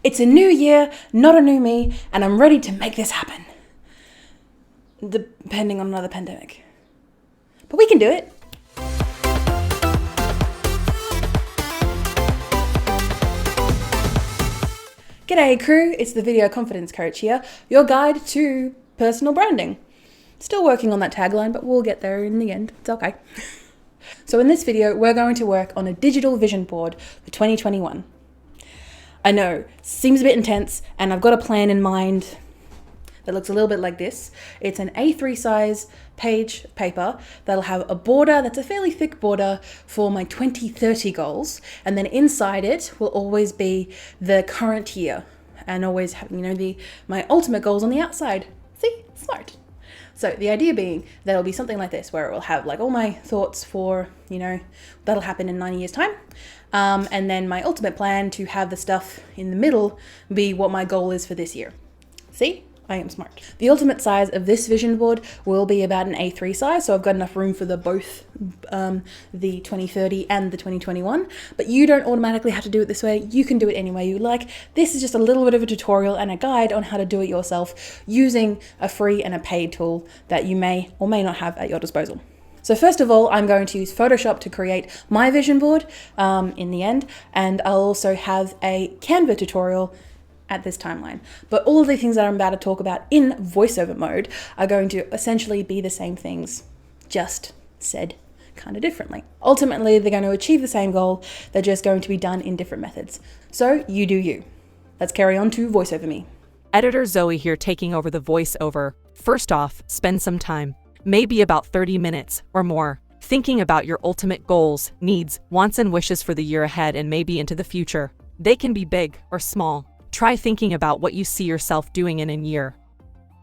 It's a new year, not a new me, and I'm ready to make this happen. Depending on another pandemic. But we can do it. G'day crew, it's the Video Confidence Coach here, your guide to personal branding. Still working on that tagline, but we'll get there in the end. It's okay. So in this video, we're going to work on a digital vision board for 2021. I know, seems a bit intense, and I've got a plan in mind that looks a little bit like this. It's an A3 size page paper that'll have a border that's a fairly thick border for my 2030 goals, and then inside it will always be the current year and always have, my ultimate goals on the outside. See, smart. So the idea being that it'll be something like this, where it will have like all my thoughts for, that'll happen in 90 years time. And then my ultimate plan to have the stuff in the middle be what my goal is for this year. See? I am smart. The ultimate size of this vision board will be about an A3 size, so I've got enough room for both the 2030 and the 2021, but you don't automatically have to do it this way. You can do it any way you like. This is just a little bit of a tutorial and a guide on how to do it yourself using a free and a paid tool that you may or may not have at your disposal. So first of all, I'm going to use Photoshop to create my vision board in the end, and I'll also have a Canva tutorial at this timeline. But all of the things that I'm about to talk about in voiceover mode are going to essentially be the same things, just said kind of differently. Ultimately, they're going to achieve the same goal. They're just going to be done in different methods. So you do you. Let's carry on to voiceover me. Editor Zoe here, taking over the voiceover. First off, spend some time, maybe about 30 minutes or more, thinking about your ultimate goals, needs, wants, and wishes for the year ahead and maybe into the future. They can be big or small. Try thinking about what you see yourself doing in a year.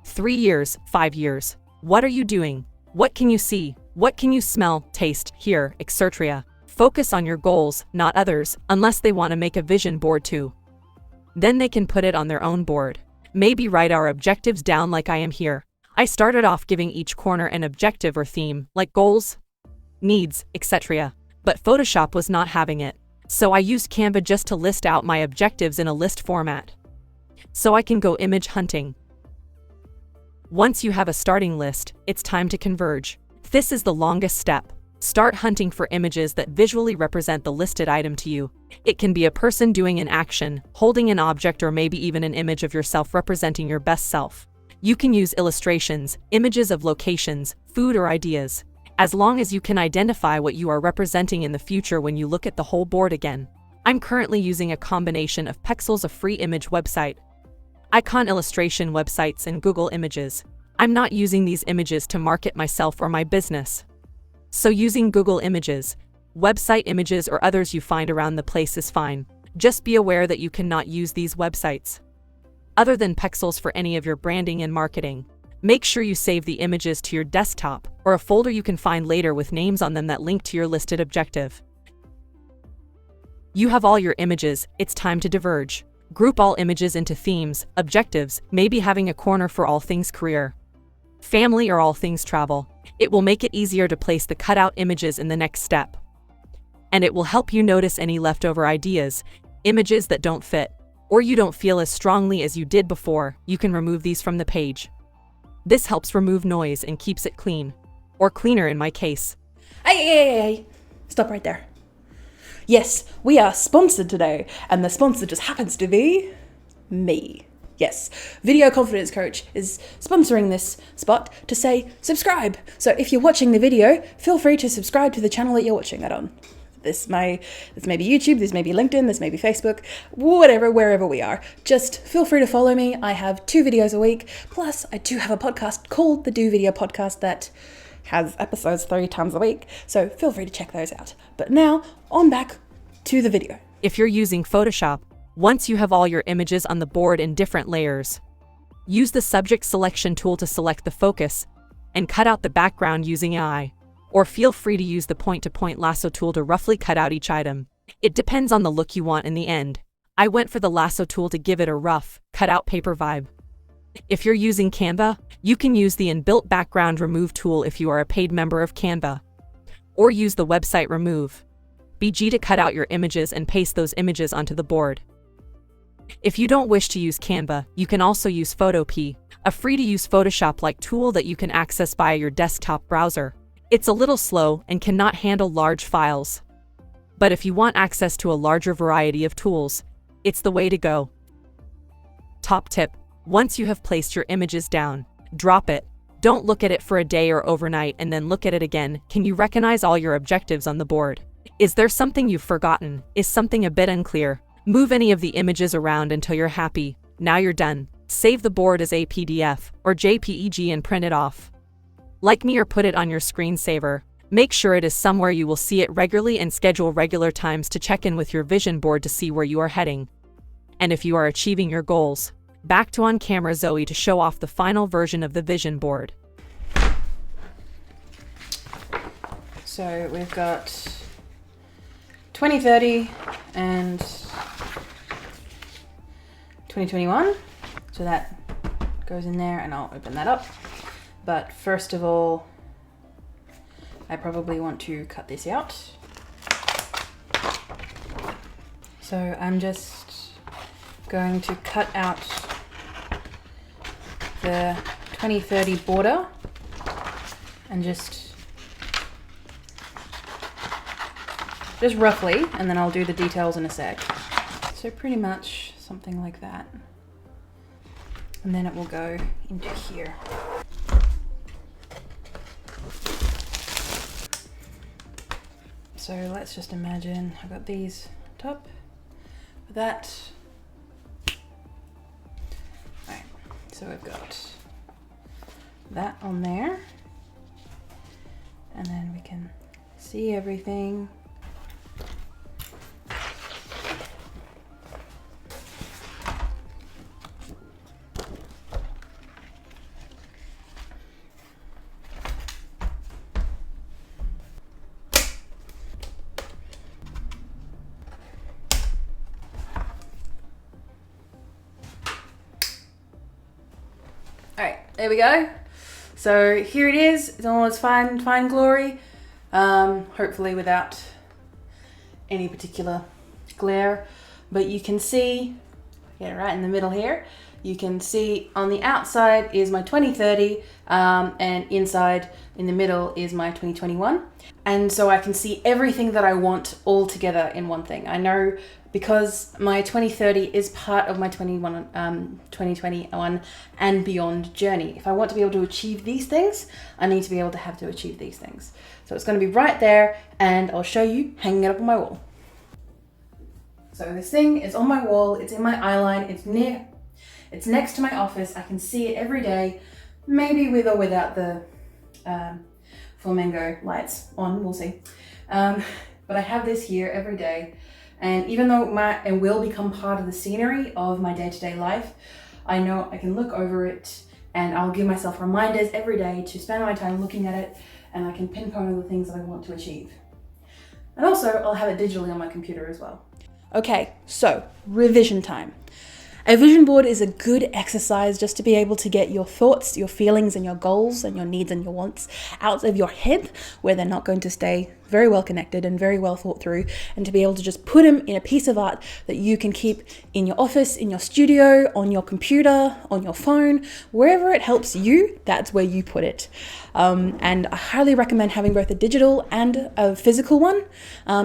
3 years, 5 years. What are you doing? What can you see? What can you smell, taste, hear, etc.? Focus on your goals, not others, unless they want to make a vision board too. Then they can put it on their own board. Maybe write our objectives down like I am here. I started off giving each corner an objective or theme, like goals, needs, etc. But Photoshop was not having it. So I used Canva just to list out my objectives in a list format, so I can go image hunting. Once you have a starting list, it's time to converge. This is the longest step. Start hunting for images that visually represent the listed item to you. It can be a person doing an action, holding an object, or maybe even an image of yourself representing your best self. You can use illustrations, images of locations, food, or ideas, as long as you can identify what you are representing in the future when you look at the whole board again. I'm currently using a combination of Pexels, a free image website, icon illustration websites, and Google Images. I'm not using these images to market myself or my business. So using Google Images, website images, or others you find around the place is fine. Just be aware that you cannot use these websites other than Pexels for any of your branding and marketing. Make sure you save the images to your desktop or a folder you can find later with names on them that link to your listed objective. You have all your images, it's time to diverge. Group all images into themes, objectives, maybe having a corner for all things career, family, or all things travel. It will make it easier to place the cutout images in the next step. And it will help you notice any leftover ideas, images that don't fit, or you don't feel as strongly as you did before. You can remove these from the page. This helps remove noise and keeps it clean, or cleaner in my case. Hey, stop right there. Yes, we are sponsored today, and the sponsor just happens to be me. Yes, Video Confidence Coach is sponsoring this spot to say subscribe. So if you're watching the video, feel free to subscribe to the channel that you're watching that on. This may be YouTube, this may be LinkedIn, this may be Facebook, whatever, wherever we are. Just feel free to follow me. I have 2 videos a week. Plus, I do have a podcast called the Do Video Podcast that has episodes 3 times a week. So feel free to check those out. But now, on back to the video. If you're using Photoshop, once you have all your images on the board in different layers, use the subject selection tool to select the focus and cut out the background using AI. Or feel free to use the point-to-point lasso tool to roughly cut out each item. It depends on the look you want in the end. I went for the lasso tool to give it a rough, cut-out paper vibe. If you're using Canva, you can use the inbuilt background remove tool if you are a paid member of Canva. Or use the website remove BG to cut out your images and paste those images onto the board. If you don't wish to use Canva, you can also use Photopea, a free-to-use Photoshop-like tool that you can access via your desktop browser. It's a little slow and cannot handle large files. But if you want access to a larger variety of tools, it's the way to go. Top tip: once you have placed your images down, drop it. Don't look at it for a day or overnight and then look at it again. Can you recognize all your objectives on the board? Is there something you've forgotten? Is something a bit unclear? Move any of the images around until you're happy. Now you're done. Save the board as a PDF or JPEG and print it off. Like me or put it on your screensaver. Make sure it is somewhere you will see it regularly and schedule regular times to check in with your vision board to see where you are heading. And if you are achieving your goals, back to on camera Zoe to show off the final version of the vision board. So we've got 2030 and 2021. So that goes in there and I'll open that up. But first of all, I probably want to cut this out. So I'm just going to cut out the 2030 border and just roughly, and then I'll do the details in a sec. So pretty much something like that. And then it will go into here. So let's just imagine I've got these top, that. Right, so we've got that on there, and then we can see everything. Alright, there we go. So here it is. It's all its fine glory. Hopefully without any particular glare. But you can see, yeah, right in the middle here, you can see on the outside is my 2030 and inside in the middle is my 2021. And so I can see everything that I want all together in one thing. I know because my 2030 is part of my 2021 and beyond journey. If I want to be able to achieve these things, I need to be able to have to achieve these things. So it's going to be right there, and I'll show you hanging it up on my wall. So this thing is on my wall, it's in my eye line, it's next to my office. I can see it every day, maybe with or without the flamingo lights on, we'll see. But I have this here every day. And even though it will become part of the scenery of my day-to-day life, I know I can look over it and I'll give myself reminders every day to spend my time looking at it, and I can pinpoint all the things that I want to achieve. And also I'll have it digitally on my computer as well. Okay, so revision time. A vision board is a good exercise just to be able to get your thoughts, your feelings, and your goals and your needs and your wants out of your head, where they're not going to stay very well connected and very well thought through, and to be able to just put them in a piece of art that you can keep in your office, in your studio, on your computer, on your phone, wherever it helps you, that's where you put it. And I highly recommend having both a digital and a physical one,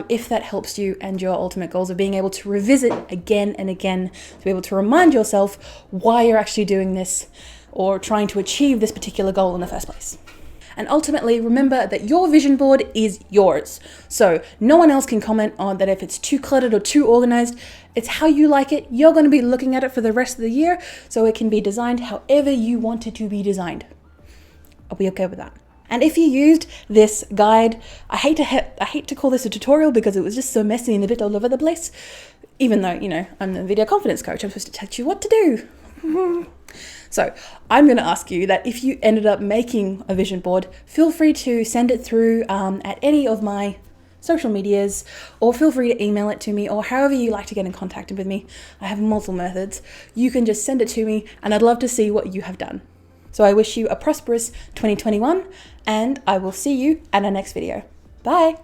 if that helps you and your ultimate goals of being able to revisit again and again, to be able to remind yourself why you're actually doing this or trying to achieve this particular goal in the first place. And ultimately, remember that your vision board is yours. So no one else can comment on that if it's too cluttered or too organized. It's how you like it. You're going to be looking at it for the rest of the year, so it can be designed however you want it to be designed. Are we okay with that? And if you used this guide, I hate to call this a tutorial because it was just so messy and a bit all over the place. Even though, you know, I'm the video confidence coach, I'm supposed to teach you what to do. So I'm going to ask you that if you ended up making a vision board, feel free to send it through at any of my social medias, or feel free to email it to me, or however you like to get in contact with me. I have multiple methods. You can just send it to me, and I'd love to see what you have done. So I wish you a prosperous 2021, and I will see you at our next video. Bye.